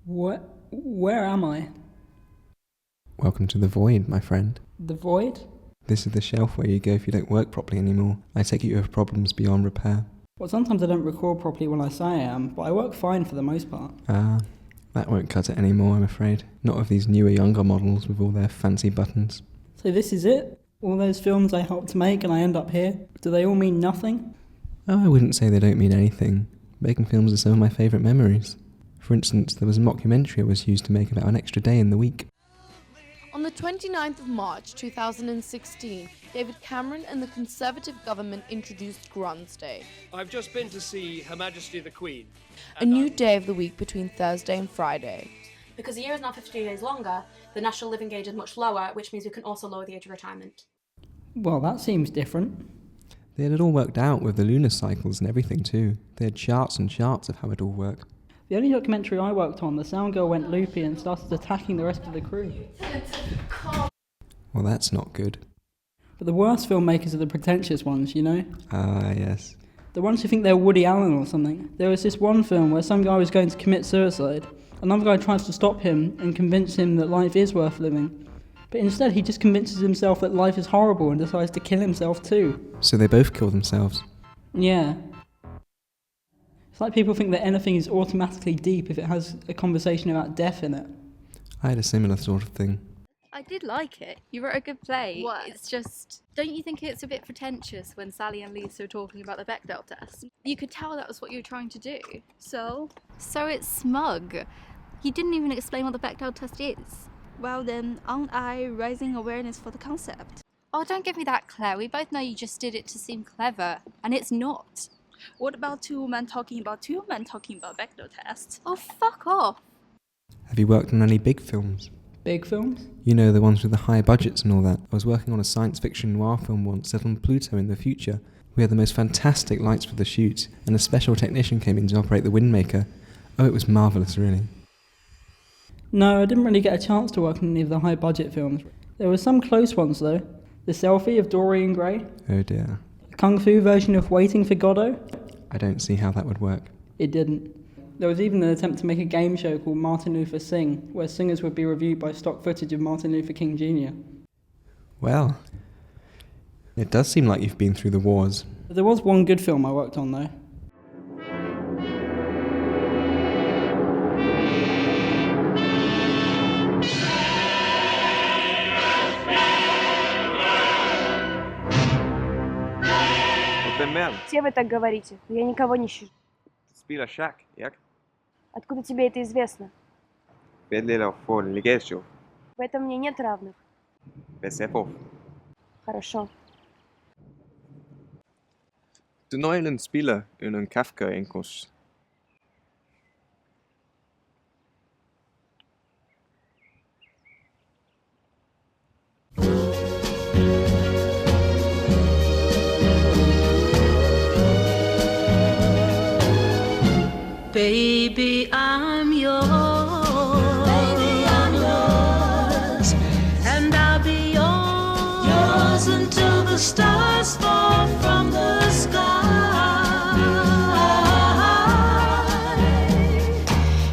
Where am I? Welcome to the void, my friend. The void? This is the shelf where you go if you don't work properly anymore. I take it you have problems beyond repair. Well, sometimes I don't record properly when I say I am, but I work fine for the most part. That won't cut it anymore, I'm afraid. Not with these newer, younger models with all their fancy buttons. So this is it? All those films I helped to make and I end up here? Do they all mean nothing? Oh, I wouldn't say they don't mean anything. Making films are some of my favourite memories. For instance, there was a mockumentary I was used to make about an extra day in the week. On the 29th of March 2016, David Cameron and the Conservative government introduced Grunge Day. I've just been to see Her Majesty the Queen. A new day of the week between Thursday and Friday. Because the year is now 52 days longer, the national living age is much lower, which means we can also lower the age of retirement. Well, that seems different. They had it all worked out with the lunar cycles and everything too. They had charts and charts of how it all worked. The only documentary I worked on, the sound girl went loopy and started attacking the rest of the crew. Well, that's not good. But the worst filmmakers are the pretentious ones, you know? Ah, yes. The ones who think they're Woody Allen or something. There was this one film where some guy was going to commit suicide. Another guy tries to stop him and convince him that life is worth living. But instead he just convinces himself that life is horrible and decides to kill himself too. So they both kill themselves? Yeah. It's like people think that anything is automatically deep if it has a conversation about death in it. I had a similar sort of thing. I did like it. You wrote a good play. What? It's just, don't you think it's a bit pretentious when Sally and Lisa were talking about the Bechdel test? You could tell that was what you were trying to do. So it's smug. You didn't even explain what the Bechdel test is. Well then, aren't I raising awareness for the concept? Oh, don't give me that, Claire. We both know you just did it to seem clever, and it's not. What about two men talking about Bechdel tests? Oh, fuck off. Have you worked on any big films? Big films? You know, the ones with the high budgets and all that. I was working on a science fiction noir film once set on Pluto in the future. We had the most fantastic lights for the shoots, and a special technician came in to operate the windmaker. Oh, it was marvellous, really. No, I didn't really get a chance to work on any of the high budget films. There were some close ones though. The Selfie of Dorian Gray. Oh dear. The Kung Fu version of Waiting for Godot. I don't see how that would work. It didn't. There was even an attempt to make a game show called Martin Luther Sing, where singers would be reviewed by stock footage of Martin Luther King Jr. Well, it does seem like you've been through the wars. There was one good film I worked on though. Все вы так говорите, но я никого не щажу. Spiller schack, jak? Откуда тебе это известно? Vedlela får liggetio. В этом мне нет равных. Besefov. Хорошо. Du nøglen spiller under Kafka enkos. Baby, I'm yours. Baby, I'm yours. And I'll be yours until the stars fall from the sky.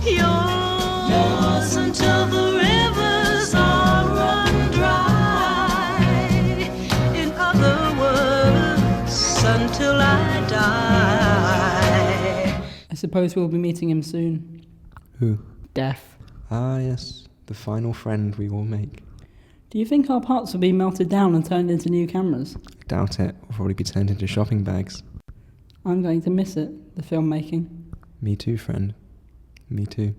Yours until the rivers all run dry. In other words, until I die. I suppose we'll be meeting him soon. Who? Death. Ah, yes. The final friend we all make. Do you think our parts will be melted down and turned into new cameras? I doubt it. We'll probably be turned into shopping bags. I'm going to miss it, the filmmaking. Me too, friend. Me too.